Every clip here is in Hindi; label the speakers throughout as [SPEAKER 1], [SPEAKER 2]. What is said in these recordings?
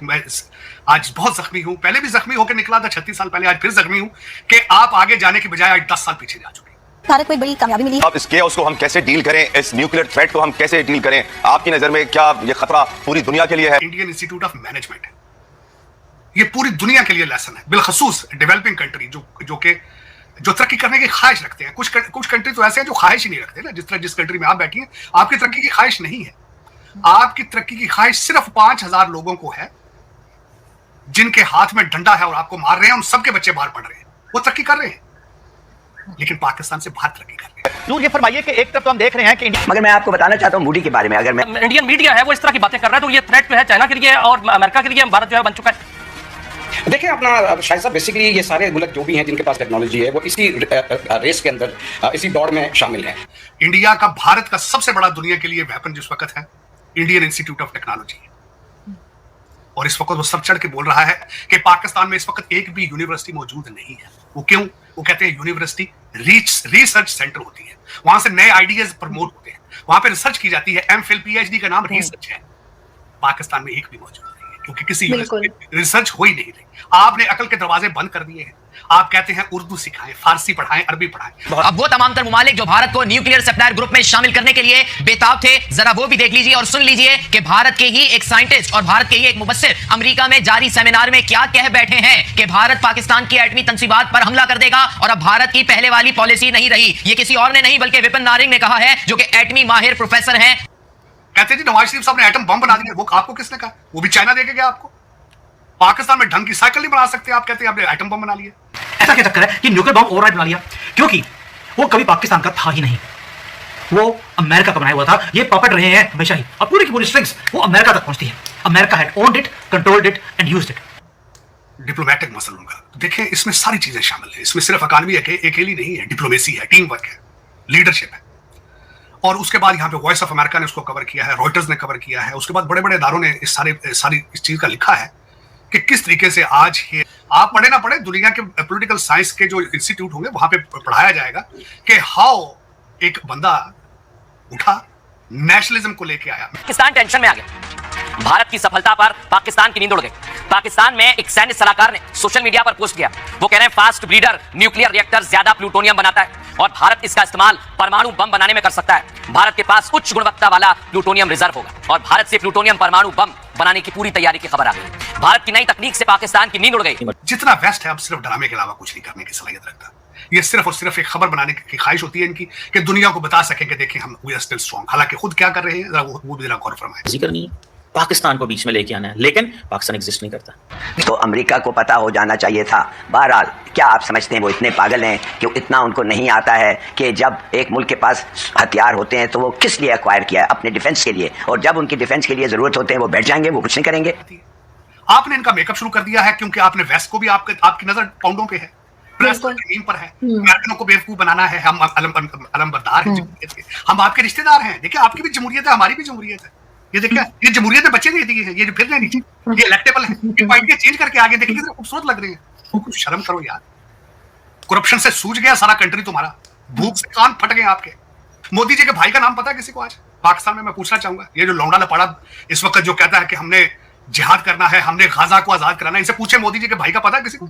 [SPEAKER 1] मैं आज बहुत जख्मी हूं, पहले भी जख्मी होकर निकला था 36 साल पहले, आज फिर जख्मी हूं कि आप आगे जाने की बजाय आज 10 साल पीछे जा चुके हैं।
[SPEAKER 2] भारत को एक बड़ी कामयाबी मिली।
[SPEAKER 3] अब इस केओस को हम कैसे डील करें, इस न्यूक्लियर थ्रेट को हम कैसे डील करें, आपकी नजर में क्या ये खतरा पूरी दुनिया के लिए है?
[SPEAKER 1] इंडियन इंस्टीट्यूट ऑफ मैनेजमेंट है, ये पूरी दुनिया के लिए लेसन है, बिलखसूस डेवलपिंग कंट्री जो तरक्की करने की ख्वाहिश रखते हैं। कुछ कंट्री तो ऐसे हैं जो ख्वाहिश ही नहीं रखते ना, जिस कंट्री में आप बैठी हैं, आपकी तरक्की की ख्वाहिश नहीं है। आपकी तरक्की की ख्वाहिश सिर्फ 5000 लोगों को है जिनके हाथ में डंडा है और आपको मार रहे हैं, उन सबके बच्चे बाहर पढ़ रहे हैं, वो तरक्की कर रहे हैं, लेकिन पाकिस्तान से बाहर तरक्की कर रहे हैं।
[SPEAKER 4] नूर, ये फरमाइए कि एक तरफ तो हम देख रहे हैं कि
[SPEAKER 5] मगर मैं आपको बताना चाहता हूं मूडी के बारे में, अगर मैं
[SPEAKER 6] इंडियन मीडिया है वो इस तरह की बातें कर रहा है तो ये थ्रेट जो है चाइना के लिए और अमेरिका के लिए भारत जो है बन चुका है।
[SPEAKER 7] देखिए अपना शायद साहब, बेसिकली ये सारे मुल्क जो भी हैं जिनके पास टेक्नोलॉजी है वो इसी रेस के अंदर, इसी दौड़ में शामिल है।
[SPEAKER 1] इंडिया का, भारत का सबसे बड़ा दुनिया के लिए वेपन जिस वक्त है इंडियन इंस्टीट्यूट ऑफ टेक्नोलॉजी, और इस वक्त वो सब चढ़ के बोल रहा है कि पाकिस्तान में इस वक्त एक भी यूनिवर्सिटी मौजूद नहीं है। वो क्यों? वो कहते हैं यूनिवर्सिटी रिसर्च सेंटर होती है, वहां से नए आइडियाज प्रमोट होते हैं, वहां पे रिसर्च की जाती है। एमफिल पीएचडी का नाम रिसर्च है। पाकिस्तान में एक भी मौजूद नहीं है क्योंकि किसी यूनिवर्सिटी रिसर्च हो ही नहीं रही। आपने अकल के दरवाजे बंद कर दिए हैं। आप कहते हैं उर्दू सिखाएं, फारसी पढ़ाएं, अरबी पढ़ाएं।
[SPEAKER 8] अब वो तमाम तर मुमालिक जो भारत को न्यूक्लियर सप्लायर ग्रुप में शामिल करने के लिए बेताब थे, जरा वो भी देख लीजिए और सुन लीजिए कि भारत के ही एक साइंटिस्ट और भारत के ही एक मुबस्सिर अमेरिका में जारी सेमिनार में क्या कह बैठे हैं कि भारत पाकिस्तान की एटमी तंसीबात पर हमला कर देगा। और अब भारत की पहले वाली पॉलिसी नहीं रही, ये किसी और ने नहीं बल्कि विपिन नारिंग ने कहा है, जो कि एटमी माहिर प्रोफेसर हैं।
[SPEAKER 1] कहते जी नवाज शरीफ साहब ने एटम बम बना दिया, वो आपको किसने कहा? वो भी चाइना देके गया आपको। पाकिस्तान में ढंग की साइकिल नहीं बना सकते, आप कहते हैं आपने एटम बम बना लिया।
[SPEAKER 4] ऐसा क्या चक्कर है कि न्यूक्लियर बम ओवरराइड बना लिया? क्योंकि वो कभी पाकिस्तान का था ही नहीं, वो अमेरिका का बनाया हुआ था। ये पॉपेट रहे हैं हमेशा ही, और पूरी की पूरी स्ट्रिंग्स वो अमेरिका तक पहुंचती है। America had owned it, controlled it and used it.
[SPEAKER 1] Diplomatic मसलों का देखें, इसमें सारी चीजें शामिल हैं। इसमें सिर्फ इकॉनमी अकेली नहीं है, डिप्लोमेसी है, टीम वर्क है, लीडरशिप है। और उसके बाद यहाँ पे वॉइस ऑफ अमेरिका ने उसको कवर किया है, रॉयटर्स ने कवर किया है, उसके बाद बड़े बड़े इदारों ने इस चीज का लिखा है कि किस तरीके से आज ये आप पढ़े ना पढ़े, दुनिया के पॉलिटिकल साइंस के जो इंस्टीट्यूट होंगे वहां पे पढ़ाया जाएगा कि हाउ एक बंदा उठा, नेशनलिज्म को लेके आया।
[SPEAKER 6] पाकिस्तान टेंशन में आ गया। भारत की सफलता पर पाकिस्तान की नींद उड़ गई। पाकिस्तान में एक सैन्य सलाहकार ने सोशल मीडिया पर पोस्ट किया, वो कह रहे हैं फास्ट ब्रीडर न्यूक्लियर रिएक्टर ज्यादा प्लूटोनियम बनाता है और भारत इसका इस्तेमाल परमाणु बम बनाने में कर सकता है। भारत के पास उच्च गुणवत्ता वाला प्लूटोनियम रिजर्व होगा और भारत से प्लूटोनियम परमाणु बम बनाने की पूरी तैयारी की खबर आ गई। भारत की नई तकनीक से पाकिस्तान की नींद उड़ गई।
[SPEAKER 1] जितना वेस्ट है अब सिर्फ डरामे के अलावा कुछ नहीं करने की सलाहियत रखता। ये सिर्फ और सिर्फ एक खबर बनाने की ख्वाहिश होती है इनकी कि दुनिया को बता सके कि देखिए हम वी आर स्टिल स्ट्रांग। हालांकि खुद क्या कर रहे हैं वो भी जरा गौर फरमाएं।
[SPEAKER 9] जिक्र नहीं है, पाकिस्तान को बीच में लेके आना है, लेकिन पाकिस्तान एग्जिस्ट नहीं करता।
[SPEAKER 5] तो अमेरिका को पता हो जाना चाहिए था। बहरहाल क्या आप समझते हैं वो इतने पागल हैं कि इतना उनको नहीं आता है कि जब एक मुल्क के पास हथियार होते हैं तो वो किस लिए एक्वायर किया है? अपने डिफेंस के लिए। और जब उनकी डिफेंस के लिए जरूरत होते हैं वो बैठ जाएंगे, वो कुछ नहीं करेंगे।
[SPEAKER 1] आपने इनका मेकअप शुरू कर दिया है क्योंकि आपने वेस्ट को भी आपकी नजर पाउंडों पे है, प्रेस पर है। अमेरिकनों को बेवकूफ बनाना है, हम अलमबरदार हैं, हम आपके रिश्तेदार हैं। देखिए आपकी भी जमहूरियत है, हमारी भी जमहूरियत है। ये देखिए ये जमहूरियत में बच्चे नहीं दिए हैं, ये फिर नहीं नीचे, ये इलेक्टेबल है, ये पॉइंट चेंज करके आगे देखिए कितने खूबसूरत लग रहे हैं। कुछ शर्म करो यार। करप्शन से सूझ गया सारा कंट्री तुम्हारा, भूख से कान फट गए आपके। मोदी जी के भाई का नाम पता है किसी को आज पाकिस्तान में? मैं पूछना चाहूंगा, ये जो लौंडा लपाड़ा इस वक्त जो कहता है कि हमने जिहाद करना है, हमने गाजा को आजाद कराना है, इसे पूछे मोदी जी के भाई का पता है किसी को?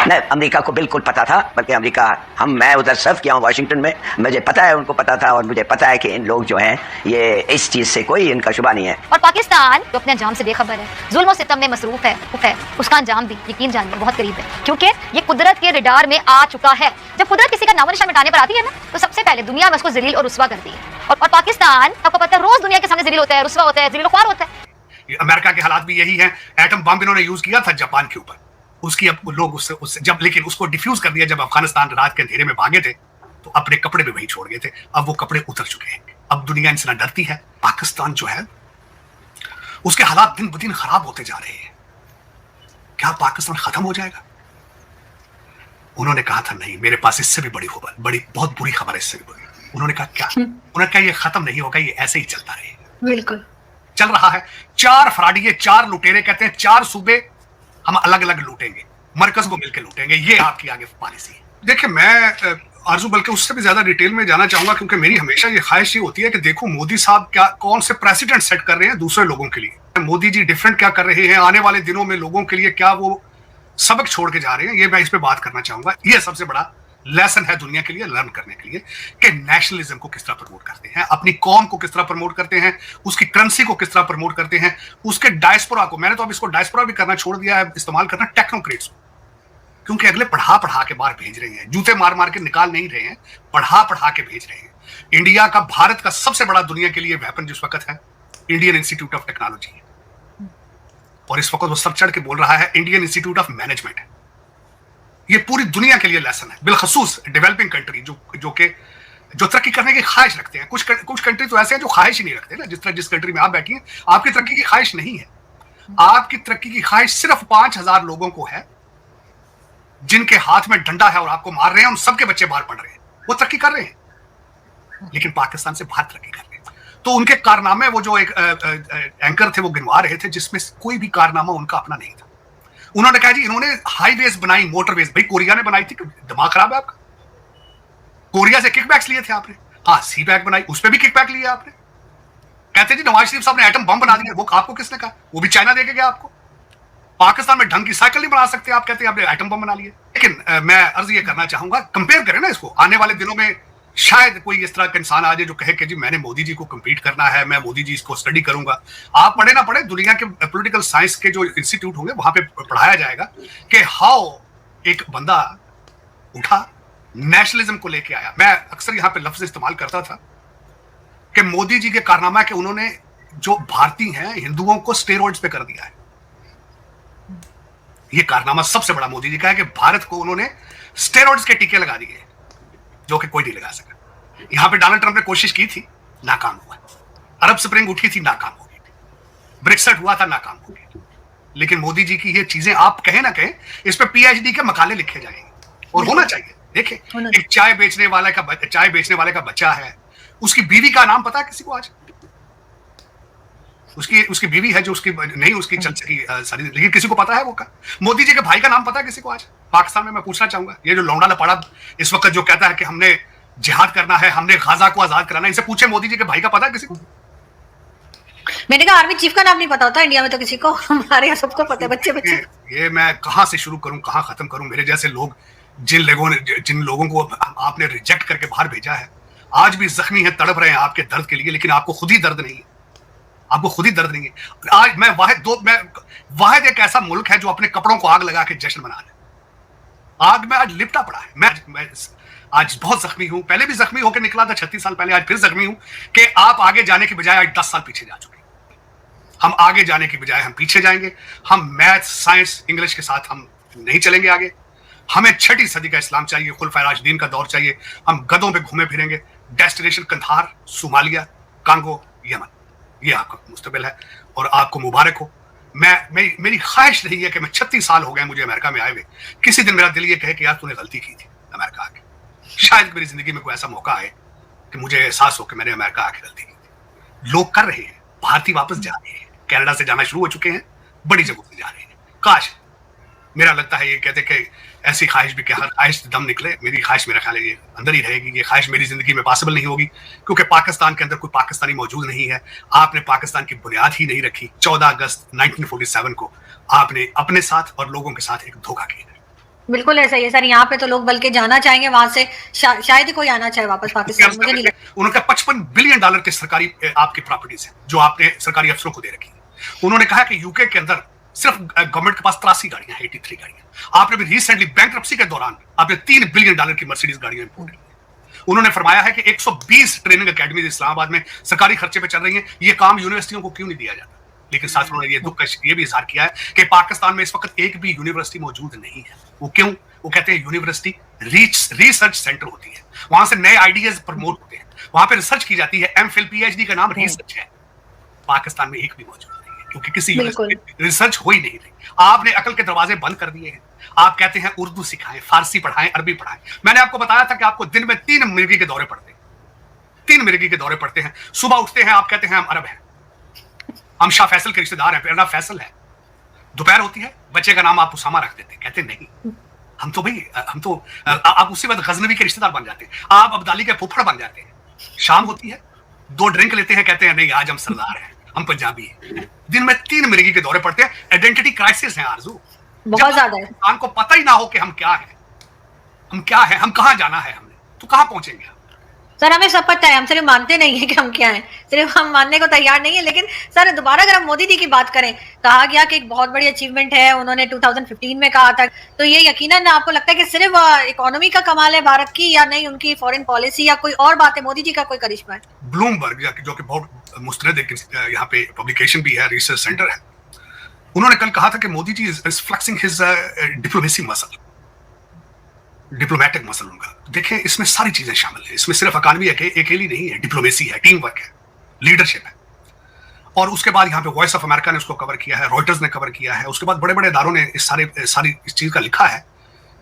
[SPEAKER 5] नहीं, अमेरिका को बिल्कुल पता था, बल्कि अमेरिका मैं उधर सर्व किया हूँ वाशिंगटन में, मुझे पता है, उनको पता था, और मुझे पता है कि इन लोग जो हैं ये इस चीज से कोई इनका शुबा नहीं है।
[SPEAKER 2] और पाकिस्तान जो अपने अंजाम से बेखबर है, जुल्म और सितम में मसरूफ है, उसका अंजाम भी यकीन जानिए बहुत करीब है, क्योंकि ये कुदरत के रडार में आ चुका है। जब कुदरत किसी का नामो निशान मिटाने पर आती है ना, तो सबसे पहले दुनिया में उसको जलील और रुस्वा करती है। और पाकिस्तान, आपको पता है, रोज दुनिया के सामने जलील होता है, रुस्वा होता है, जलील ख्वार होता है।
[SPEAKER 1] अमेरिका के हालात भी यही है। एटम बम इन्होंने यूज किया था जापान के ऊपर, उसकी अब लोग उससे जब, लेकिन उसको डिफ्यूज कर दिया जब अफगानिस्तान रात के अंधेरे में भागे थे, तो अपने कपड़े भी वहीं छोड़ गए थे। अब वो कपड़े उतर चुके हैं, अब दुनिया इनसे ना डरती है। पाकिस्तान जो है उसके हालात दिन ब दिन खराब होते जा रहे हैं। क्या पाकिस्तान खत्म हो जाएगा? उन्होंने कहा था नहीं, मेरे पास इससे भी बड़ी खबर, बहुत बुरी खबर है, इससे भी बुरी। उन्होंने कहा क्या? उन्होंने कहा ये खत्म नहीं होगा, ये ऐसे ही चलता रहेगा।
[SPEAKER 2] बिल्कुल
[SPEAKER 1] चल रहा है। 4 फराडिये, 4 लुटेरे, कहते हैं 4 सूबे हम अलग अलग लूटेंगे, मरकज को मिलकर लूटेंगे, ये आपकी आगे पॉलिसी है। देखिए मैं आरजू बल्कि उससे भी ज्यादा डिटेल में जाना चाहूंगा, क्योंकि मेरी हमेशा ये ख्वाहिश ये होती है कि देखो मोदी साहब क्या कौन से प्रेसिडेंट सेट कर रहे हैं दूसरे लोगों के लिए। मोदी जी डिफरेंट क्या कर रहे हैं, आने वाले दिनों में लोगों के लिए क्या वो सबक छोड़ के जा रहे हैं, ये मैं इस पे बात करना चाहूंगा। ये सबसे बड़ा लेसन है दुनिया के लिए लर्न करने के लिए कि नेशनलिज्म को किस तरह प्रमोट करते हैं, अपनी कौम को किस तरह प्रमोट करते हैं, उसकी करेंसी को किस तरह प्रमोट करते हैं, उसके डायस्पोरा को, मैंने तो अब इसको डायस्पोरा भी करना छोड़ दिया है, इस्तेमाल करना टेक्नोक्रेट्स को, क्योंकि अगले पढ़ा पढ़ा के बाहर भेज रहे हैं, जूते मार मार के निकाल नहीं रहे हैं, पढ़ा पढ़ा के भेज रहे हैं। इंडिया का, भारत का सबसे बड़ा दुनिया के लिए वेपन जिस वक्त है इंडियन इंस्टीट्यूट ऑफ टेक्नोलॉजी, और इस वक्त वो सब चढ़ के बोल रहा है इंडियन इंस्टीट्यूट ऑफ मैनेजमेंट है। ये पूरी दुनिया के लिए लेसन है, बिलखसूस डेवलपिंग कंट्री जो तरक्की करने की ख्वाहिश रखते हैं। कुछ कंट्री तो ऐसे हैं जो ख्वाहिश ही नहीं रखते ना, जिस कंट्री में आप बैठी हैं आपकी तरक्की की ख्वाहिश नहीं है। आपकी तरक्की की ख्वाहिश सिर्फ 5000 लोगों को है जिनके हाथ में डंडा है और आपको मार रहे हैं, उन सबके बच्चे बाहर पढ़ रहे हैं, वो तरक्की कर रहे हैं, लेकिन पाकिस्तान से बाहर तरक्की कर रहे हैं। तो उनके कारनामे, वो जो एक एंकर थे वो गिनवा रहे थे, जिसमें कोई भी कारनामा उनका अपना नहीं था। उन्होंने कहा जी इन्होंने हाईवेज बनाई, मोटरवेज, भाई कोरिया ने बनाई थी, दिमाग खराब है आपका? कोरिया से किकबैक्स लिए थे आपने? हाँ, सी बैक बनाई, उस पर भी किकबैक लिए आपने। कहते जी नवाज शरीफ साहब ने एटम बम बना दिया, वो आपको किसने कहा? वो भी चाइना देके गया आपको। पाकिस्तान में ढंग की साइकिल नहीं बना सकते आप, कहते हैं आपने एटम बम बना लिए। लेकिन मैं अर्ज ये करना चाहूंगा, कंपेयर करें ना इसको, आने वाले दिनों में शायद कोई इस तरह का इंसान आ जाए जो कहे कि जी मैंने मोदी जी को कम्पीट करना है, मैं मोदी जी इसको स्टडी करूंगा। आप पढ़े ना पढ़े, दुनिया के पॉलिटिकल साइंस के जो इंस्टीट्यूट होंगे वहां पे पढ़ाया जाएगा कि हाउ एक बंदा उठा, नेशनलिज्म को लेके आया। मैं अक्सर यहां पे लफ्ज इस्तेमाल करता था कि मोदी जी के कारनामा है कि उन्होंने जो भारतीय हैं हिंदुओं को स्टेरॉइड्स पे कर दिया है। ये कारनामा सबसे बड़ा मोदी जी का है कि भारत को उन्होंने स्टेरॉइड्स के टीके लगा दिए जो कि कोई नहीं लगा सका। यहां पे डोनाल्ड ट्रंप ने कोशिश की थी, नाकाम हुआ। अरब स्प्रिंग उठी थी, नाकाम हो गई। ब्रेक्सिट हुआ था, नाकाम हो गई। लेकिन मोदी जी की ये चीजें, आप कहें ना कहें, इस पे पीएचडी के मकाले लिखे जाएंगे और होना चाहिए। देखिए, एक चाय बेचने वाले का बच्चा है, उसकी बीवी का नाम पता है किसी को आज? उसकी बीवी है जो उसकी नहीं, उसकी चल सकी सारी, लेकिन किसी को पता है वो का? मोदी जी के भाई का नाम पता है किसी को आज पाकिस्तान में? मैं पूछना चाहूंगा, ये जो लौंडा लपाड़ा इस वक्त जो कहता है कि हमने जिहाद करना है, हमने गाजा को आजाद कराना है, इसे पूछे मोदी जी के भाई का पता है किसी को?
[SPEAKER 10] मैंने कहा आर्मी चीफ का नाम नहीं पता होता इंडिया में तो किसी को, हमारे यहाँ सबको पता है, बच्चे।
[SPEAKER 1] ये मैं कहां से शुरू करूं, कहां खत्म करूं? मेरे जैसे लोग, जिन लोगों को आपने रिजेक्ट करके बाहर भेजा है, आज भी जख्मी है, तड़प रहे हैं आपके दर्द के लिए, लेकिन आपको खुद ही दर्द नहीं है। आपको खुद ही दर्द नहीं है। आज मैं वाहिद एक ऐसा मुल्क है जो अपने कपड़ों को आग लगा के जश्न मना रहा है। आग में आज लिपटा पड़ा है। मैं आज बहुत जख्मी हूं, पहले भी जख्मी होकर निकला था 36 साल पहले, आज फिर जख्मी हूं कि आप आगे जाने की बजाय आज 10 साल पीछे जा चुके। हम आगे जाने की बजाय हम पीछे जाएंगे। हम मैथ, साइंस, इंग्लिश के साथ हम नहीं चलेंगे आगे। हमें 6वीं सदी का इस्लाम चाहिए, खुलफाए राशिदीन का दौर चाहिए। हम गधों पे घूमे फिरेंगे। Destination Kandahar, Somalia, Congo, Yemen, ये आपका मुस्तकबिल है और आपको मुबारक हो। मेरी ख्वाहिश रही है कि मैं 36 साल हो गए मुझे अमेरिका में आए हुए, किसी दिन मेरा दिल ये कहे कि यार तूने गलती की थी अमेरिका आके। शायद मेरी जिंदगी में कोई ऐसा मौका आए कि मुझे एहसास हो कि मैंने अमेरिका आके गलती की थी। लोग कर रहे हैं, भारतीय वापस जा रहे हैं, कनाडा से जाना शुरू हो चुके हैं, बड़ी जगहों से जा रहे हैं। काश, मेरा लगता है ये कहते कि ऐसी ख्वाहिश भी क्या हर ख्वाहिश दम निकले। मेरी ख्वाहिश, मेरा ख्याल है ये अंदर ही रहेगी। ये ख्वाहिश मेरी जिंदगी में पॉसिबल नहीं होगी क्योंकि पाकिस्तान के अंदर कोई पाकिस्तानी मौजूद नहीं है। आपने पाकिस्तान की बुनियाद ही नहीं रखी। 14 अगस्त 1947 को आपने अपने साथ और लोगों के साथ एक धोखा किया।
[SPEAKER 10] बिल्कुल ऐसा ही है सर। यहाँ पे तो लोग बल्कि जाना चाहेंगे वहां से, शायद ही कोई आना चाहे वापस पाकिस्तान। मुझे नहीं लगता।
[SPEAKER 1] उनका $55 बिलियन के सरकारी आपकी प्रॉपर्टीज है जो आपने सरकारी अफसरों को दे रखी है। उन्होंने कहा कि यूके के अंदर सिर्फ गवर्नमेंट के पास 83 गाड़ियां, 83 गाड़ियां। आपने भी रिसेंटली बैंक्रप्सी के दौरान आपने $3 बिलियन की मर्सिडीज गाड़ियां इंपोर्ट की। उन्होंने फरमाया है कि 120 ट्रेनिंग अकेडमी इस्लामाबाद में सरकारी खर्चे पे चल रही हैं। ये काम यूनिवर्सिटियों को क्यों नहीं दिया जाता? लेकिन साथ उन्होंने ये दुख का ये भी इजहार किया है कि पाकिस्तान में इस वक्त एक भी यूनिवर्सिटी मौजूद नहीं है। वो क्यों? वो कहते हैं यूनिवर्सिटी रिसर्च सेंटर होती है, वहां से नए आइडियाज प्रमोट होते हैं, वहां पे रिसर्च की जाती है। एमफिल पीएचडी का नाम रिसर्च है। पाकिस्तान में एक भी मौजूद नहीं है क्योंकि किसी रिसर्च हो ही नहीं रही। आपने अकल के दरवाजे बंद कर दिए हैं। आप कहते हैं उर्दू सिखाएं, फारसी पढ़ाएं, अरबी पढ़ाएं। मैंने आपको बताया था कि आपको दिन में 3 मिर्गी के दौरे पड़ते हैं। 3 मिर्गी के दौरे पड़ते हैं। सुबह उठते हैं, आप कहते हैं हम अरब हैं, हम शाह फैसल के रिश्तेदार हैं, मेरा नाम फैसल है। दोपहर होती है, बच्चे का नाम आप उसामा रख देते हैं, कहते नहीं हम तो आप उसी वक्त गजनवी के रिश्तेदार बन जाते हैं, आप अब्दाली के फुफड़ बन जाते हैं। शाम होती है, 2 ड्रिंक लेते हैं, कहते हैं नहीं आज हम सरदार हैं, हम पंजाबी हैं। दिन में 3 मिर्गी के दौरे पड़ते हैं। आइडेंटिटी क्राइसिस है आरजू,
[SPEAKER 10] बहुत ज्यादा है।
[SPEAKER 1] इंसान को पता ही ना हो कि हम क्या है, हम कहाँ जाना है, हमने तो कहाँ पहुंचेंगे।
[SPEAKER 10] सर हमें सब पता है, हम सिर्फ मानते नहीं है कि हम क्या हैं, सिर्फ हम मानने को तैयार नहीं है। लेकिन सर दोबारा अगर हम मोदी जी की बात करें, कहा गया कि एक बहुत बड़ी अचीवमेंट है, उन्होंने 2015 में कहा था, तो ये यकीनन आपको लगता है कि सिर्फ इकोनॉमी का कमाल है भारत की, या नहीं उनकी फॉरेन पॉलिसी या कोई और बात है, मोदी जी का कोई करिश्मा है?
[SPEAKER 1] ब्लूमबर्ग जो कि बहुत मुस्तनद यहाँ पे पब्लिकेशन भी है, रिसर्च सेंटर है, उन्होंने कल कहा था कि Modi ji is flexing his diplomacy muscle, diplomatic muscle उनका। देखें इसमें सारी चीजें शामिल है, इसमें सिर्फ इकोनॉमी अकेली नहीं है, डिप्लोमेसी है, टीम वर्क है, लीडरशिप है। और उसके बाद यहाँ पे वॉइस ऑफ अमेरिका ने उसको कवर किया है, रॉयटर्स ने कवर किया है, उसके बाद बड़े बड़े इदारों ने सारी इस चीज का लिखा है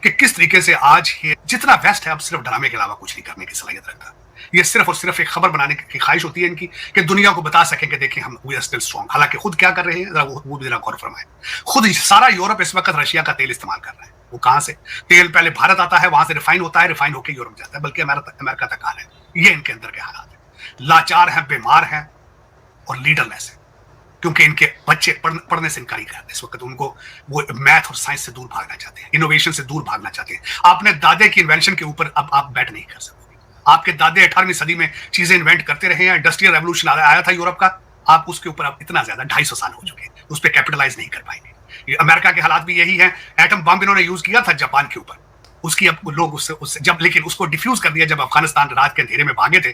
[SPEAKER 1] कि किस तरीके से आज ये जितना वेस्ट है अब सिर्फ ड्रामे के अलावा कुछ नहीं करने की सलाहियत रखता। ये सिर्फ और सिर्फ एक खबर बनाने की ख्वाहिश होती है इनकी कि दुनिया को बता सकें कि देखिए हम वी आर स्टिल स्ट्रांग। हालांकि खुद क्या कर रहे हैं वो भी जरा गौर फरमाएं। खुद सारा यूरोप इस वक्त रशिया का तेल इस्तेमाल कर रहा है। वो कहां से तेल पहले भारत आता है, वहां से रिफाइन होता है, रिफाइन होकर यूरोप जाता है, बल्कि अमेरिका तक आ रहा है। ये इनके अंदर के हालात है। लाचार हैं, बीमार हैं और लीडरलेस है, क्योंकि इनके बच्चे पढ़ने से इनकारी करते हैं इस वक्त। उनको वो मैथ और साइंस से दूर भागना चाहते हैं, इनोवेशन से दूर भागना चाहते हैं। आपने दादे की इन्वेंशन के ऊपर अब आप बैट नहीं कर सकते। आपके दादे 18वीं सदी में चीजें इन्वेंट करते रहे हैं, इंडस्ट्रियल रेवोल्यूशन आया था यूरोप का, आप उसके ऊपर अब इतना ज्यादा 250 साल हो चुके हैं, उस पर कैपिटलाइज नहीं कर पाएंगे। अमेरिका के हालात भी यही है। एटम बम इन्होंने यूज किया था जापान के ऊपर, उसकी अब लोग उससे जब लेकिन उसको डिफ्यूज कर दिया जब अफगानिस्तान रात के अंधेरे में भागे थे,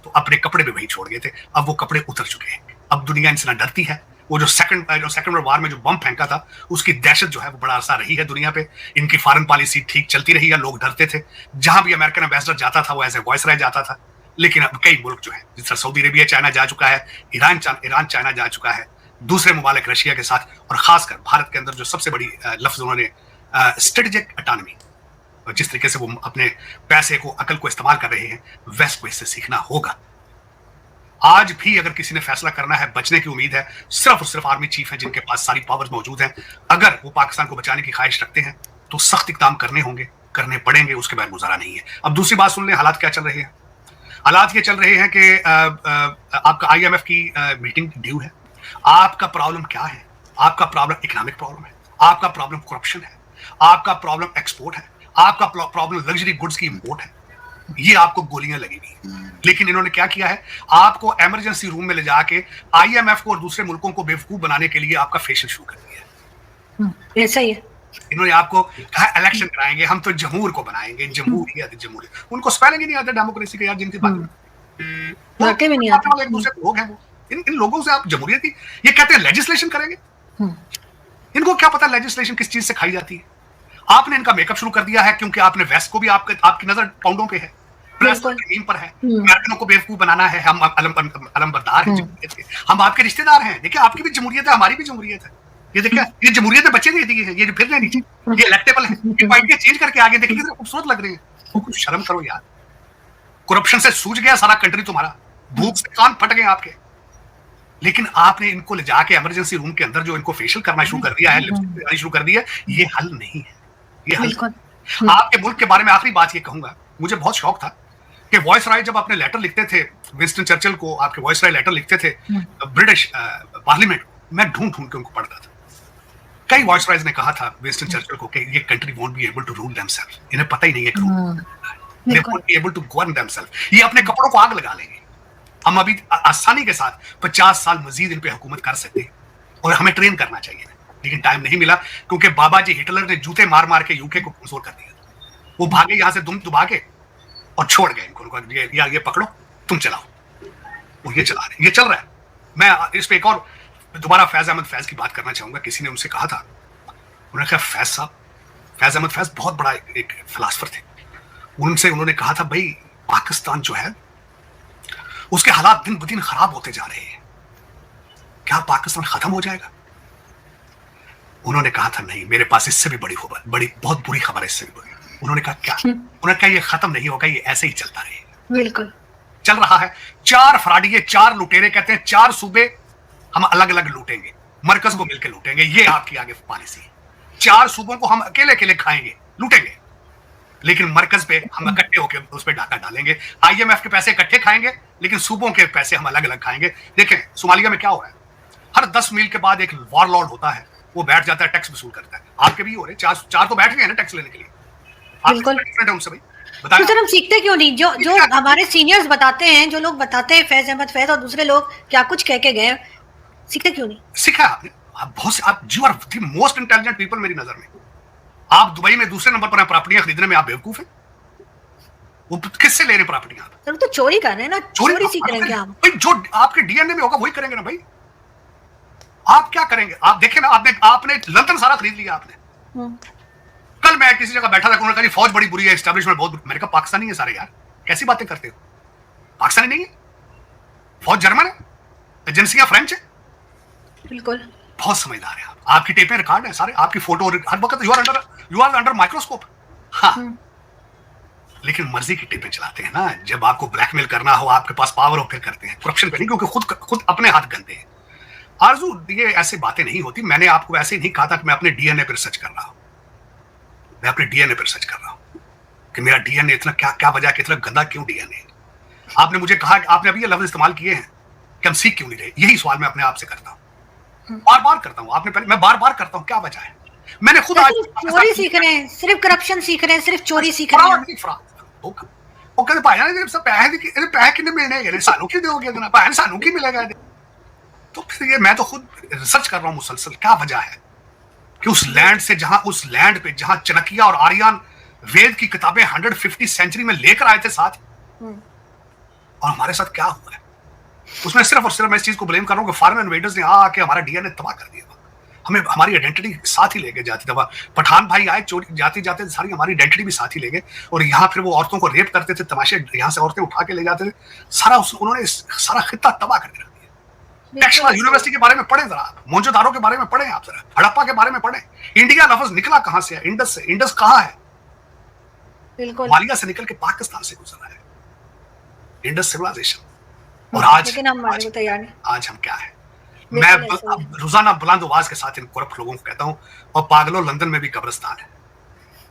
[SPEAKER 1] तो अपने कपड़े भी वहीं छोड़ गए थे। अब वो कपड़े उतर चुके हैं, अब दुनिया इनसे ना डरती है। वो जो सेकंड वर्ल्ड वार में जो बम फेंका था, उसकी दहशत जो है वो बड़ा अरसा रही है दुनिया पे। इनकी फॉरेन पॉलिसी ठीक चलती रही है, लोग डरते थे। जहां भी अमेरिकन एम्बेसडर जाता था वो एज ए वॉइस रह जाता था। लेकिन अब कई मुल्क जो है, जिस तरह सऊदी अरेबिया चाइना जा चुका है, ईरान चाइना जा चुका है, दूसरे मुमालिक रशिया के साथ, और खासकर भारत के अंदर जो सबसे बड़ी लफ्ज उन्होंने स्ट्रेटेजिक ऑटोनॉमी, जिस तरीके से वो अपने पैसे को, अकल को इस्तेमाल कर रहे हैं, वेस्ट को इससे सीखना होगा। आज भी अगर किसी ने फैसला करना है, बचने की उम्मीद है, सिर्फ और सिर्फ आर्मी चीफ हैं जिनके पास सारी पावर्स मौजूद हैं। अगर वो पाकिस्तान को बचाने की ख्वाहिश रखते हैं तो सख्त इक़दाम करने होंगे, करने पड़ेंगे, उसके बाद गुजारा नहीं है। अब दूसरी बात सुन लें, हालात क्या चल रहे हैं। हालात ये चल रहे हैं कि आपका IMF की मीटिंग ड्यू है। आपका प्रॉब्लम क्या है? आपका प्रॉब्लम इकोनॉमिक प्रॉब्लम है, आपका प्रॉब्लम करप्शन है, आपका प्रॉब्लम एक्सपोर्ट है, आपका प्रॉब्लम लग्जरी गुड्स की इंपोर्ट है। ये आपको गोलियां लगेगी। लेकिन इन्होंने क्या किया है, आपको इमरजेंसी रूम में ले जाके IMF को और दूसरे मुल्कों को बेवकूफ बनाने के लिए आपका फेशियल शुरू कर दिया है।
[SPEAKER 10] ऐसा ही है।
[SPEAKER 1] इन्होंने आपको कहा इलेक्शन कराएंगे, हम तो जमहूर को बनाएंगे, जमहूरियत। उनको स्पेलिंग ही नहीं आता डेमोक्रेसी के, यार जिनकी बात
[SPEAKER 10] वाकई में नहीं आता।
[SPEAKER 1] एक दूसरे लोग हैं वो, इन लोगों से आप जमहूरियत की ये कहते हैं लेजिस्लेशन करेंगे। इनको क्या पता लेजिस्लेशन किस चीज से खाई जाती है। आपने इनका मेकअप शुरू कर दिया है, क्योंकि आपने वेस्ट को भी आपकी नजर पाउंडों पे है, प्रेस पर पर है। अमेरिकनों को बेवकूफ बनाना है, हम अलमबरदार हैं जमहूरियत के, हम आपके रिश्तेदार हैं। देखिए आपकी भी जमहूरियत है, हमारी भी जमहूरियत है। ये देखिए ये जमहूरियत में बच्चे नहीं दी है, ये फिर ले नीचे, ये इलेक्टेबल है, ये पार्टियां चेंज करके आगे देखिए कितने खूबसूरत लग रहे हैं। कुछ शर्म करो यार। करप्शन से सूझ गया सारा कंट्री तुम्हारा, भूख से कान फट गए आपके। लेकिन आपने इनको ले जाके इमरजेंसी रूम के अंदर जो इनको फेशियल करना शुरू कर दिया है, लिपस्टिक शुरू कर दी है, ये हल नहीं है। ये हल आपके मुल्क के बारे में आखिरी बात ये कहूंगा, मुझे बहुत शौक था कि वॉइस राय जब अपने लेटर लिखते थे विंस्टन चर्चिल को, आपके वॉइस राय लेटर लिखते थे ब्रिटिश पार्लियामेंट, मैं ढूंढ के उनको पढ़ता था। कई वॉइस राइज ने कहा था विंस्टन चर्चिल को कि ये country won't be able to rule themselves, इन्हें पता ही नहीं है कि they won't be able to govern themselves. ये अपने कपड़ों को आग लगा लेंगे। हम अभी आसानी के साथ 50 साल मजीद इन पे हुकूमत कर सकते हैं और हमें ट्रेन करना चाहिए, लेकिन टाइम नहीं मिला, क्योंकि बाबा जी हिटलर ने जूते मार मार के यूके को कमजोर कर दिया। वो भागे यहां से दुम दुबा के और छोड़ गए इनको, ये पकड़ो तुम चलाओ, वो ये चला रहे, ये चल रहा है। मैं इस पे एक और दोबारा फैज अहमद फैज की बात करना चाहूंगा। किसी ने उनसे कहा था, उन्होंने कहा फैज साहब, फैज अहमद फैज बहुत बड़ा एक फिलासफर थे, उन्होंने कहा था भाई पाकिस्तान जो है उसके हालात दिन ब दिन खराब होते जा रहे हैं, क्या पाकिस्तान खत्म हो जाएगा? उन्होंने कहा था नहीं, मेरे पास इससे भी बड़ी खबर, बहुत बुरी खबर है, इससे भी बुरी। उन्होंने कहा क्या? उन्होंने कहा ये खत्म नहीं होगा, ये ऐसे ही चलता रहेगा।
[SPEAKER 10] बिल्कुल
[SPEAKER 1] चल रहा है। 4 फ्राडिये, 4 लुटेरे, कहते हैं 4 सूबे हम अलग अलग लूटेंगे, मरकज को मिलकर लूटेंगे, ये आपकी आगे पॉलिसी है। 4 सूबों को हम अकेले अकेले खाएंगे, लूटेंगे, लेकिन मरकज पे हम इकट्ठे होकर उस पर डाका डालेंगे। IMF के पैसे इकट्ठे खाएंगे, लेकिन सूबों के पैसे हम अलग अलग खाएंगे। देखें सोमालिया में क्या हो रहा है, हर 10 मील के बाद एक वॉरलॉर्ड होता है, वो बैठ जाता है, टैक्स वसूल करता है। आपके भी हो रहे, चार तो बैठ गए हैं ना टैक्स लेने के लिए।
[SPEAKER 10] बिल्कुल
[SPEAKER 1] डिफरेंट है उनसे भाई।
[SPEAKER 10] तो सर हम सीखते क्यों नहीं? जो हमारे सीनियर्स बताते हैं, जो लोग बताते हैं, फैज अहमद फैज और दूसरे लोग क्या कुछ कह के गए, सीखते क्यों नहीं?
[SPEAKER 1] सीखा आपने, आप बहुत से, आप you are the most intelligent people मेरी नजर में। आप दुबई में दूसरे नंबर पर हैं प्रॉपर्टियां खरीदने में, आप बेवकूफ हैं। वो किससे ले रहे प्रॉपर्टियां?
[SPEAKER 10] सर तो चोरी कर रहे हैं ना, चोरी सीख रहे हैं क्या हम?
[SPEAKER 1] भाई जो आपके डीएनए में होगा वही करेंगे ना भाई। आप क्या करेंगे? आप देखें ना, आपने लंदन सारा खरीद लिया आपने। कल मैं किसी जगह बैठा था, उन्होंने कहा फौज बड़ी बुरी है, एस्टैब्लिशमेंट बहुत बुरी। मैंने कहा पाकिस्तानी है सारे यार, कैसी बातें करते हो? पाकिस्तानी नहीं है, फौज जर्मन है, एजेंसियां फ्रेंच है।
[SPEAKER 10] बिल्कुल
[SPEAKER 1] बहुत समझदार है आप, आपकी टेपें रिकॉर्ड है सारे, आपकी फोटो हर वक्त यू आर अंडर माइक्रोस्कोप। हाँ, लेकिन मर्जी की टेपें चलाते हैं ना। जब आपको ब्लैकमेल करना हो, आपके पास पावर हो, फिर करते हैं करप्शन पे नहीं, क्योंकि खुद अपने हाथ गंदे हैं। आरजू, ये ऐसे बातें नहीं होती। मैंने आपको ऐसे ही नहीं कहा था कि मैं अपने डीएनए पर रिसर्च कर रहा हूं। मैं अपने डीएनए पर रिसर्च कर रहा हूं कि मेरा डीएनए इतना क्या वजह, कितना गंदा क्यों डीएनए। आपने मुझे कहा, आपने अभी ये लफ्ज इस्तेमाल किए हैं कि हम सीख क्यों नहीं रहे। यही सवाल मैं अपने आप से करता हूं, बार बार करता हूं। आपने पहले, मैं बार बार करता हूं, क्या वजह है? मैंने खुद आज
[SPEAKER 10] चोरी सीख रहे हैं, सिर्फ करप्शन सीख रहे हैं, सिर्फ चोरी सीख रहे हैं।
[SPEAKER 1] वो कहते भाई जान सब पैसे कितने मिलने हैं, सानू की दोगे इतना भाई, सानू की मिलेगा। तो फिर ये मैं तो खुद रिसर्च कर रहा हूं मुसलसल, क्या वजह है कि उस लैंड पे जहां चाणक्य और आर्यन वेद की किताबें 150 सेंचुरी में लेकर आए थे साथ, और हमारे साथ क्या हुआ है। उसमें सिर्फ और सिर्फ मैं इस चीज को ब्लेम कर रहा हूं कि फॉरेन इन्वेडर्स ने आके हमारा डीएनए तबाह कर दिया, हमें हमारी आइडेंटिटी साथ ही लेके जाती थी। पठान भाई आए, चोरी जाते जाते सारी हमारी आइडेंटिटी भी साथ ही ले गए, और यहाँ फिर वो औरतों को रेप करते थे, तमाशे यहाँ से औरतें उठा के ले जाते थे। उन्होंने सारा खित्ता तबाह करके रख दिया। टेक्सला यूनिवर्सिटी के बारे में पढ़े जरा, मोहनजोदारो के बारे में पढ़े आप जरा, हड़प्पा के बारे में पढ़े। इंडिया लफ्ज निकला कहां से है? इंडस से। इंडस कहां है?
[SPEAKER 10] बिल्कुल
[SPEAKER 1] मालिया से निकल के पाकिस्तान से गुजरा है इंडस सिविलाइजेशन। और आज
[SPEAKER 10] लेकिन हम मानने को तैयार नहीं।
[SPEAKER 1] आज हम क्या है? मैं रोजाना बुलंद आवाज के साथ इन करप्ट लोगों को कहता हूं, और पागलों, लंदन में भी कब्रिस्तान है,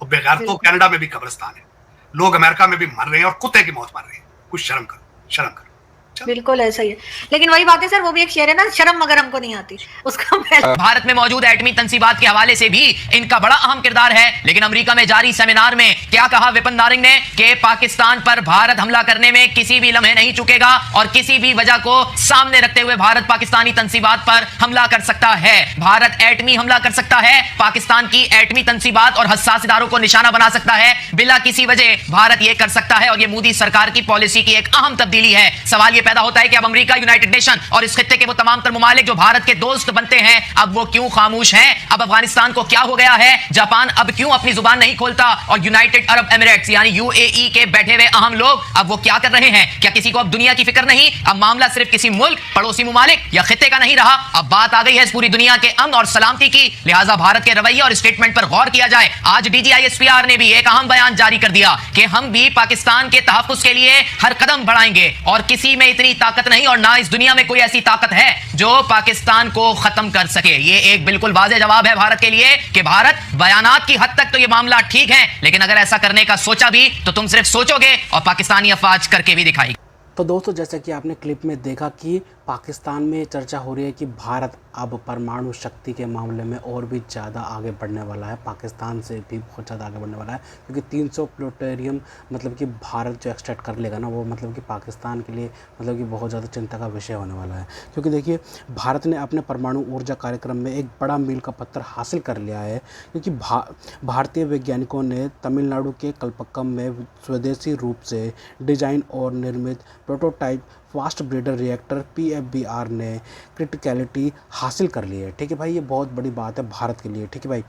[SPEAKER 1] और बेगैरतों कनाडा में भी कब्रिस्तान है, लोग अमेरिका में भी मर रहे हैं और कुत्ते की मौत मर रहे हैं। कुछ शर्म करो, शर्म करो।
[SPEAKER 10] बिल्कुल ऐसा ही है, लेकिन वही बात है सर, वो भी एक शेर है ना, शर्म मगर हमको नहीं आती उसका।
[SPEAKER 8] भारत में मौजूद एटमी तंसीबात के हवाले से भी इनका बड़ा अहम किरदार है। लेकिन अमेरिका में जारी सेमिनार में क्या कहा विपिन नारिंग ने कि पाकिस्तान पर भारत हमला करने में किसी भी लम्हे नहीं चुकेगा, और किसी भी वजह को सामने रखते हुए भारत पाकिस्तानी तंसीबात पर हमला कर सकता है। भारत एटमी हमला कर सकता है, पाकिस्तान की एटमी तंसीबात और हसास इदारों को निशाना बना सकता है, बिला किसी वजह भारत यह कर सकता है। और यह मोदी सरकार की पॉलिसी की एक अहम तब्दीली है। सवाल यह पैदा होता है कि अब अमेरिका, यूनाइटेड नेशन और इस खित्ते के वो तमाम तर मुमालिक जो भारत के दोस्त बनते हैं, अब वो क्यों खामोश हैं? अब अफगानिस्तान को क्या हो गया है? जापान अब क्यों अपनी जुबान नहीं खोलता? और यूनाइटेड अरब एमिरेट्स यानी यूएई के बैठे हुए अहम लोग अब वो क्या कर रहे हैं? क्या किसी को अब दुनिया की फिक्र नहीं? अब मामला सिर्फ किसी मुल्क, पड़ोसी मुमालिक या खित्ते का नहीं रहा, अब बात आ गई है इस पूरी दुनिया के अमन और सलामती की। लिहाजा भारत के रवैये और स्टेटमेंट पर गौर किया जाए। आज डीजीआईएसपीआर ने भी एक अहम बयान जारी कर दिया कि हम भी पाकिस्तान के तहफ्फुज़ के लिए हर कदम बढ़ाएंगे, और किसी में इतनी ताकत नहीं और ना इस दुनिया में कोई ऐसी ताकत है जो पाकिस्तान को खत्म कर सके। ये एक बिल्कुल वाज़ेह जवाब है भारत के लिए कि भारत बयानात की हद तक तो ये मामला ठीक है, लेकिन अगर ऐसा करने का सोचा भी तो तुम सिर्फ सोचोगे और पाकिस्तानी अफवाज करके भी दिखाएगी।
[SPEAKER 11] तो दोस्तों, जैसा कि आपने क्लिप में देखा कि पाकिस्तान में चर्चा हो रही है कि भारत अब परमाणु शक्ति के मामले में और भी ज़्यादा आगे बढ़ने वाला है, पाकिस्तान से भी बहुत ज़्यादा आगे बढ़ने वाला है, क्योंकि 300 प्लूटोनियम मतलब कि भारत जो एक्सट्रैक्ट कर लेगा ना, वो मतलब कि पाकिस्तान के लिए मतलब कि बहुत ज़्यादा चिंता का विषय होने वाला है। क्योंकि देखिए, भारत ने अपने परमाणु ऊर्जा कार्यक्रम में एक बड़ा मील का पत्थर हासिल कर लिया है, क्योंकि भारतीय वैज्ञानिकों ने तमिलनाडु के कल्पक्कम में स्वदेशी रूप से डिजाइन और निर्मित prototype fast breeder reactor PFBR ने क्रिटिकलिटी हासिल कर ली है। ठीक है भाई, ये बहुत बड़ी बात है भारत के लिए। ठीक है भाई,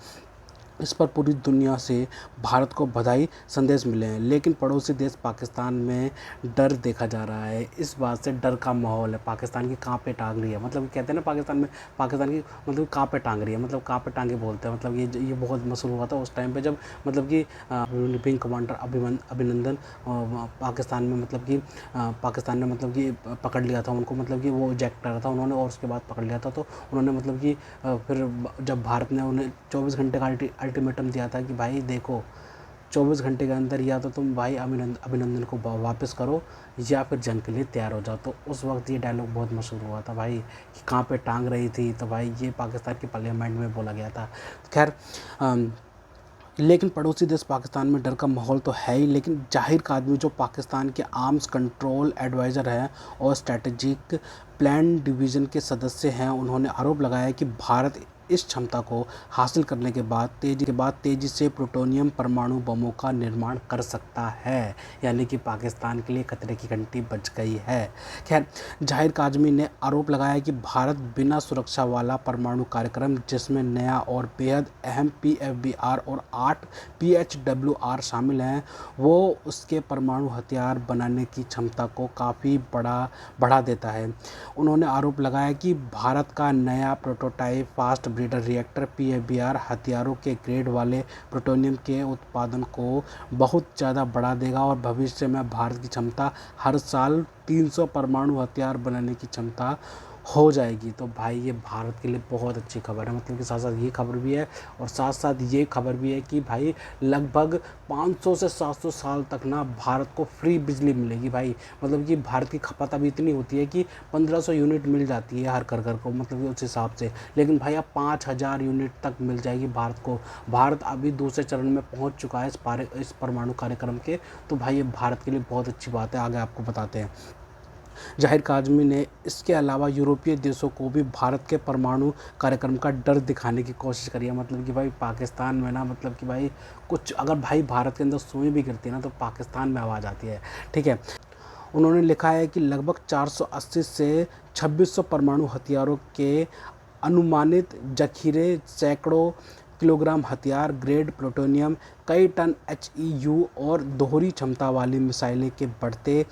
[SPEAKER 11] इस पर पूरी दुनिया से भारत को बधाई संदेश मिले हैं, लेकिन पड़ोसी देश पाकिस्तान में डर देखा जा रहा है। इस बात से डर का माहौल है, पाकिस्तान की कहाँ पे टांग रही है, मतलब कहते हैं ना पाकिस्तान में, पाकिस्तान की मतलब कहाँ पे टांग रही है, मतलब कहाँ पे टांगे बोलते हैं। मतलब ये बहुत मशहूर हुआ था उस टाइम पे जब मतलब कि विंग कमांडर अभिनंदन पाकिस्तान में मतलब कि पाकिस्तान ने मतलब कि पकड़ लिया था उनको, मतलब कि वो इजेक्ट कर रहा था उन्होंने, और उसके बाद पकड़ लिया था। तो उन्होंने मतलब कि फिर जब भारत ने उन्हें 24 घंटे का अल्टीमेटम दिया था कि भाई देखो 24 घंटे के अंदर या तो तुम भाई अभिनंदन को वापस करो या फिर जंग के लिए तैयार हो जाओ। तो उस वक्त ये डायलॉग बहुत मशहूर हुआ था भाई कि कहाँ पे टांग रही थी, तो भाई ये पाकिस्तान के पार्लियामेंट में बोला गया था। खैर लेकिन पड़ोसी देश पाकिस्तान में डर का माहौल तो है ही, लेकिन जाहिर कादमी जो पाकिस्तान के आर्म्स कंट्रोल एडवाइज़र हैं और स्ट्रेटेजिक प्लान डिवीज़न के सदस्य हैं, उन्होंने आरोप लगाया कि भारत इस क्षमता को हासिल करने के बाद तेज़ी से प्लूटोनियम परमाणु बमों का निर्माण कर सकता है, यानी कि पाकिस्तान के लिए खतरे की घंटी बज गई है। खैर जाहिर काज़मी ने आरोप लगाया कि भारत बिना सुरक्षा वाला परमाणु कार्यक्रम, जिसमें नया और बेहद अहम PFBR और 8 PHWR शामिल हैं, वो उसके परमाणु हथियार बनाने की क्षमता को काफ़ी बढ़ा देता है। उन्होंने आरोप लगाया कि भारत का नया prototype fast breeder reactor PFBR हथियारों के ग्रेड वाले प्लूटोनियम के उत्पादन को बहुत ज़्यादा बढ़ा देगा और भविष्य में भारत की क्षमता हर साल 300 परमाणु हथियार बनाने की क्षमता हो जाएगी। तो भाई ये भारत के लिए बहुत अच्छी खबर है, मतलब कि साथ साथ ये खबर भी है और साथ साथ ये खबर भी है कि भाई लगभग 500 से 700 साल तक ना भारत को फ्री बिजली मिलेगी भाई। मतलब कि भारत की खपत अभी इतनी होती है कि 1500 यूनिट मिल जाती है हर घर को, मतलब कि उस हिसाब से, लेकिन भाई अब 5000 यूनिट तक मिल जाएगी भारत को। भारत अभी दूसरे चरण में पहुँच चुका है इस परमाणु कार्यक्रम के। तो भाई ये भारत के लिए बहुत अच्छी बात है, आगे आपको बताते हैं। जाहिर काज़मी ने इसके अलावा यूरोपीय देशों को भी भारत के परमाणु कार्यक्रम का डर दिखाने की कोशिश करी है। मतलब कि भाई पाकिस्तान में ना, मतलब कि भाई कुछ अगर भाई भारत के अंदर सुई भी गिरती है ना, तो पाकिस्तान में आवाज़ आती है, ठीक है। उन्होंने लिखा है कि लगभग 480 से 2600 परमाणु हथियारों के अनुमानित जखीरे, सैकड़ों किलोग्राम हथियार ग्रेड प्लूटोनियम, कई टन HEU और दोहरी क्षमता वाली मिसाइलें के बढ़ते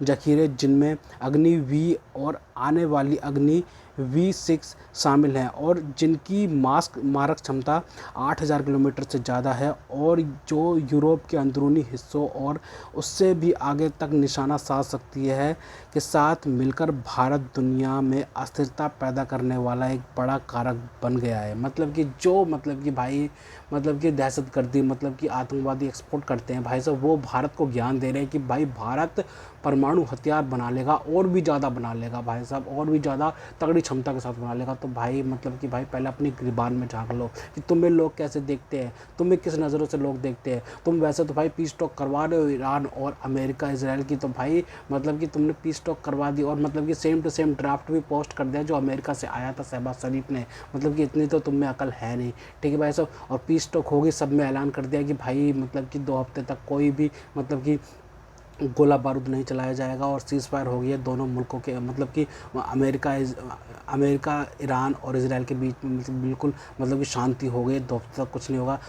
[SPEAKER 11] जखीरे, जिनमें अग्नि V और आने वाली अग्नि V6 शामिल हैं और जिनकी मारक क्षमता 8000 किलोमीटर से ज़्यादा है और जो यूरोप के अंदरूनी हिस्सों और उससे भी आगे तक निशाना साध सकती है, के साथ मिलकर भारत दुनिया में अस्थिरता पैदा करने वाला एक बड़ा कारक बन गया है। मतलब कि जो मतलब कि भाई मतलब कि दहशतगर्दी, मतलब कि आतंकवादी एक्सपोर्ट करते हैं भाई साहब, वो भारत को ज्ञान दे रहे हैं कि भाई भारत परमाणु हथियार बना लेगा और भी ज़्यादा बना लेगा भाई साहब, और भी ज़्यादा तगड़ी क्षमता के साथ बना लेगा। तो भाई मतलब कि भाई पहले अपनी गिरबान में झांक लो कि तुम्हें लोग कैसे देखते हैं, तुम्हें किस नज़रों से लोग देखते हैं। तुम वैसे तो भाई पीस टॉक करवा रहे हो ईरान और अमेरिका इसराइल की, तो भाई मतलब कि तुमने पीस टॉक करवा दी और मतलब कि सेम टू सेम ड्राफ्ट भी पोस्ट कर दिया जो अमेरिका से आया था शहबाज शरीफ ने। मतलब कि इतनी तो तुम में अकल है नहीं, ठीक है भाई साहब। और पीस टॉक होगी, सब में ऐलान कर दिया कि भाई मतलब कि 2 हफ्ते तक कोई भी मतलब कि गोला बारूद नहीं चलाया जाएगा और सीज़ फायर हो गई है दोनों मुल्कों के, मतलब कि अमेरिका ईरान और इजराइल के बीच में बिल्कुल मतलब कि शांति हो गई, 2 हफ्ते तक कुछ नहीं होगा।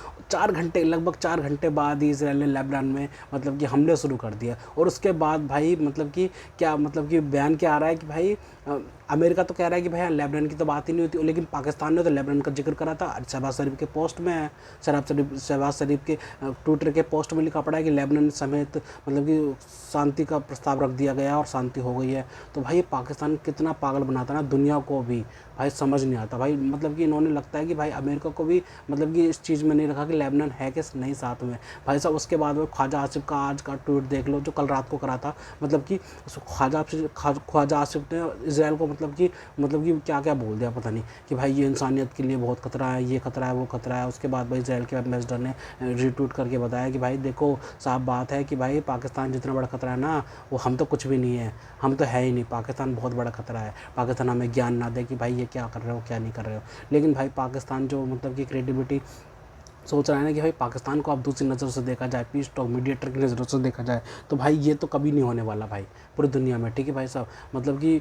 [SPEAKER 11] लगभग 4 घंटे बाद ही इजराइल ने लेबनान में मतलब कि हमले शुरू कर दिया और उसके बाद भाई मतलब कि क्या मतलब कि बयान क्या आ रहा है कि भाई अमेरिका तो कह रहा है कि भाई लेबनान की तो बात ही नहीं होती, लेकिन पाकिस्तान ने तो लेबनान का जिक्र करा था। शहबाज शरीफ के पोस्ट में है, शहबाज शरीफ के ट्विटर के पोस्ट में लिखा पड़ा है कि लेबनान समेत मतलब कि शांति का प्रस्ताव रख दिया गया और शांति हो गई है। तो भाई पाकिस्तान कितना पागल बनाता ना दुनिया को भी भाई समझ नहीं आता भाई। मतलब कि इन्होंने लगता है कि भाई अमेरिका को भी मतलब कि इस चीज़ में नहीं रखा कि लेबनान है कि नहीं साथ में भाई साहब। उसके बाद में ख्वाजा आसिफ का आज का ट्वीट देख लो जो कल रात को करा था। मतलब कि ख्वाजा आसिफ ने इसराइल को मतलब कि क्या क्या बोल दिया पता नहीं कि भाई ये इंसानियत के लिए बहुत खतरा है, ये खतरा है, वो खतरा है। उसके बाद भाई इसराइल के एम्बेसडर ने रीट्वीट करके बताया कि भाई देखो साफ बात है कि भाई पाकिस्तान जितना बड़ा खतरा है ना, वो हम तो कुछ भी नहीं है, हम तो है ही नहीं। पाकिस्तान बहुत बड़ा खतरा है, पाकिस्तान हमें ज्ञान ना दे कि भाई ये क्या कर रहे हो क्या नहीं कर रहे हो। लेकिन भाई पाकिस्तान जो मतलब कि क्रेडिबिलिटी सोच रहा है ना कि भाई पाकिस्तान को अब दूसरी नज़रों से देखा जाए, पीस टॉक मीडिएटर की नज़रों से देखा जाए, तो भाई ये तो कभी नहीं होने वाला भाई पूरी दुनिया में, ठीक है भाई साहब। मतलब कि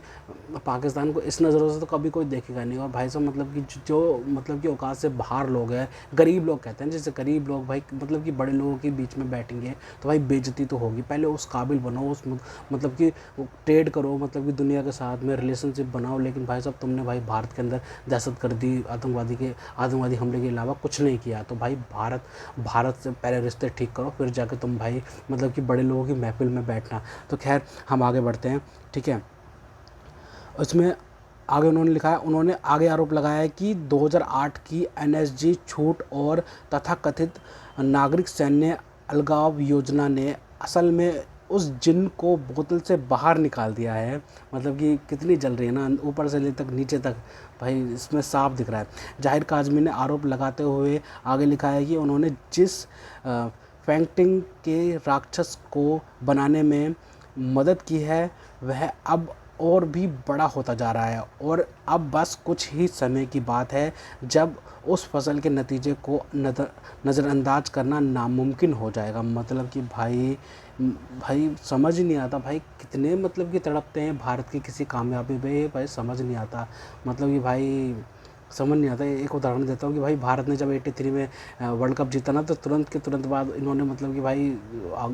[SPEAKER 11] पाकिस्तान को इस नज़रों से तो कभी कोई देखेगा नहीं। और भाई साहब मतलब कि जो मतलब कि औकात से बाहर लोग हैं, गरीब लोग कहते हैं, जैसे गरीब लोग भाई मतलब कि बड़े लोगों के बीच में बैठेंगे तो भाई बेइज्जती तो होगी। पहले उस काबिल बनो, उस मतलब कि ट्रेड करो, मतलब कि दुनिया के साथ में रिलेशनशिप बनाओ। लेकिन भाई साहब तुमने भाई भारत के अंदर दहशतगर्दी आतंकवादी हमले के अलावा कुछ नहीं किया। तो भाई भारत से पहले रिश्ते ठीक करो, फिर जाके तुम भाई मतलब कि बड़े लोगों की महफिल में बैठना। तो खैर हम आगे बढ़ते हैं, ठीक है। उसमें आगे उन्होंने लिखा है, उन्होंने आगे आरोप लगाया है कि 2008 की NSG छूट और तथाकथित नागरिक सैन्य अलगाव योजना ने असल में उस जिन को बोतल से बाहर निकाल दिया है। मतलब कि कितनी जल रही है ना, ऊपर से ले तक नीचे तक, भाई इसमें साफ दिख रहा है। जाहिर काज़मी ने आरोप लगाते हुए आगे लिखा है कि उन्होंने जिस फैंगटिंग के राक्षस को बनाने में मदद की है वह अब और भी बड़ा होता जा रहा है और अब बस कुछ ही समय की बात है जब उस फसल के नतीजे को नज़रअंदाज करना नामुमकिन हो जाएगा। मतलब कि भाई समझ ही नहीं आता भाई कितने मतलब कि तड़पते हैं भारत की किसी कामयाबी पे, भाई समझ नहीं आता। मतलब कि भाई समझ नहीं आता। एक उदाहरण देता हूँ कि भाई भारत ने जब 83 में वर्ल्ड कप जीता ना, तो तुरंत बाद इन्होंने मतलब कि भाई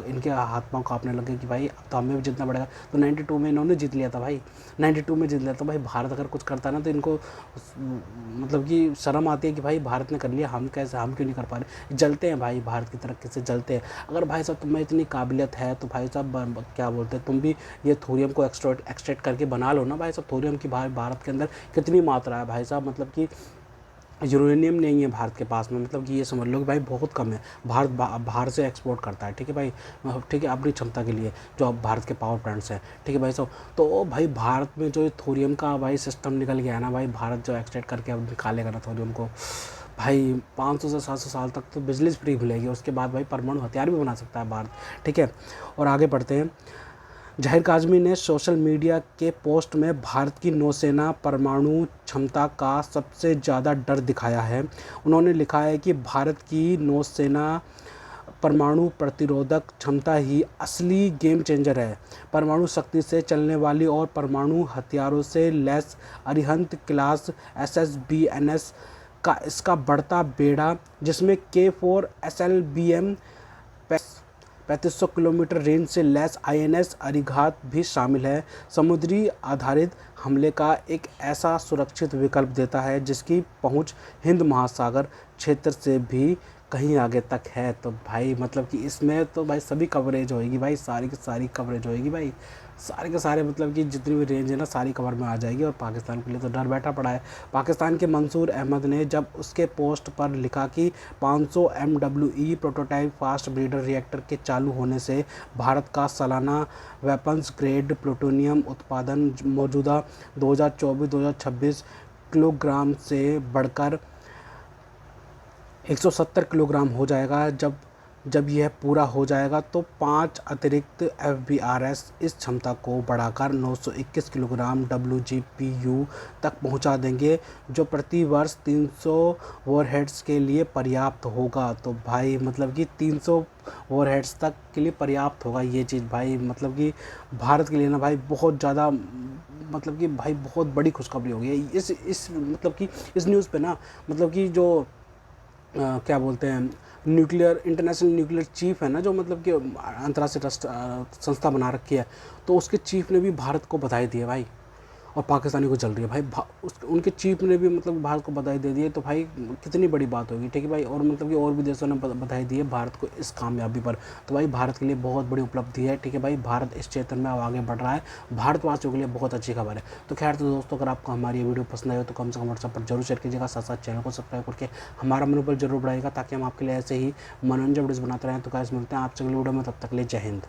[SPEAKER 11] इनके हाथ पांव कांपने लगे कि भाई अब तो हमें भी जीतना पड़ेगा। तो 92 में इन्होंने जीत लिया था भाई, 92 में जीत लिया था भाई। भारत अगर कुछ करता ना तो इनको मतलब कि शर्म आती है कि भाई भारत ने कर लिया, हम क्यों नहीं कर पा रहे। जलते हैं भाई, भारत की तरक्की से जलते हैं। अगर भाई साहब तुम्हें इतनी काबिलियत है तो भाई साहब क्या बोलते हैं, तुम भी ये थोरियम को एक्सट्रैक्ट करके बना लो ना भाई साहब। थोरियम की भारत के अंदर कितनी मात्रा है भाई साहब, मतलब कि यूरेनियम नहीं है भारत के पास में। मतलब कि ये समझ लो कि भाई बहुत कम है। भारत बाहर से एक्सपोर्ट करता है, ठीक है भाई, ठीक है, अपनी क्षमता के लिए, जो अब भारत के पावर प्लांट्स हैं, ठीक है भाई साहब। तो भाई भारत में जो थोरियम का भाई सिस्टम निकल गया है ना भाई, भारत जो एक्सट्रैक्ट करके अब निकालेगा ना थोरियम को, भाई 500 से 700 साल तक तो बिजली फ्री मिलेगी। उसके बाद भाई परमाणु हथियार भी बना सकता है भारत, ठीक है। और आगे बढ़ते हैं। जाहिर काज़मी ने सोशल मीडिया के पोस्ट में भारत की नौसेना परमाणु क्षमता का सबसे ज़्यादा डर दिखाया है। उन्होंने लिखा है कि भारत की नौसेना परमाणु प्रतिरोधक क्षमता ही असली गेम चेंजर है। परमाणु शक्ति से चलने वाली और परमाणु हथियारों से लैस अरिहंत क्लास SSBNS का इसका बढ़ता बेड़ा, जिसमें K4 SLBM 3500 किलोमीटर रेंज से लैस INS अरिघात भी शामिल है, समुद्री आधारित हमले का एक ऐसा सुरक्षित विकल्प देता है जिसकी पहुंच हिंद महासागर क्षेत्र से भी कहीं आगे तक है। तो भाई मतलब कि इसमें तो भाई सभी कवरेज होएगी भाई, सारी की सारी कवरेज होएगी भाई, सारे के सारे मतलब कि जितनी भी रेंज है ना सारी कवर में आ जाएगी। और पाकिस्तान के लिए तो डर बैठा पड़ा है। पाकिस्तान के मंसूर अहमद ने जब उसके पोस्ट पर लिखा कि 500 MWE prototype fast breeder reactor के चालू होने से भारत का सालाना वेपन्स ग्रेड प्लूटोनियम उत्पादन मौजूदा 2024-2026 किलोग्राम से बढ़कर 170 किलोग्राम हो जाएगा। जब यह पूरा हो जाएगा तो 5 अतिरिक्त FBRS इस क्षमता को बढ़ाकर 921 किलोग्राम WGPU तक पहुंचा देंगे, जो प्रति वर्ष 300 वॉरहेड्स के लिए पर्याप्त होगा। तो भाई मतलब कि 300 वॉरहेड्स तक के लिए पर्याप्त होगा ये चीज़ भाई। मतलब कि भारत के लिए ना भाई बहुत ज़्यादा मतलब कि भाई बहुत बड़ी खुशखबरी होगी इस मतलब कि इस न्यूज़ पे ना। मतलब कि जो क्या बोलते हैं इंटरनेशनल न्यूक्लियर चीफ है ना, जो मतलब कि अंतर्राष्ट्रीय संस्था बना रखी है, तो उसके चीफ ने भी भारत को बधाई दी है भाई। और पाकिस्तानी को जल रही है भाई, उनके चीफ ने भी मतलब भारत को बधाई दे दी है। तो भाई कितनी बड़ी बात होगी, ठीक है भाई। और मतलब कि और भी देशों ने बधाई दी है भारत को इस कामयाबी पर। तो भाई भारत के लिए बहुत बड़ी उपलब्धि है, ठीक है भाई। भारत इस क्षेत्र में अब आगे बढ़ रहा है, भारतवासियों के लिए बहुत अच्छी खबर है। तो खैर तो दोस्तों, अगर आपको हमारी ये वीडियो पसंद आए तो कम से कम व्हाट्सएप पर जरूर शेयर कीजिएगा। साथ साथ चैनल को सब्सक्राइब करके हमारा मनोबल जरूर बढ़ाएगा, ताकि हम आपके लिए ऐसे ही मनोरंजन वीडियोस बनाते रहें। तो गाइस मिलते हैं आपसे अगली वीडियो में, तब तक के लिए जय हिंद।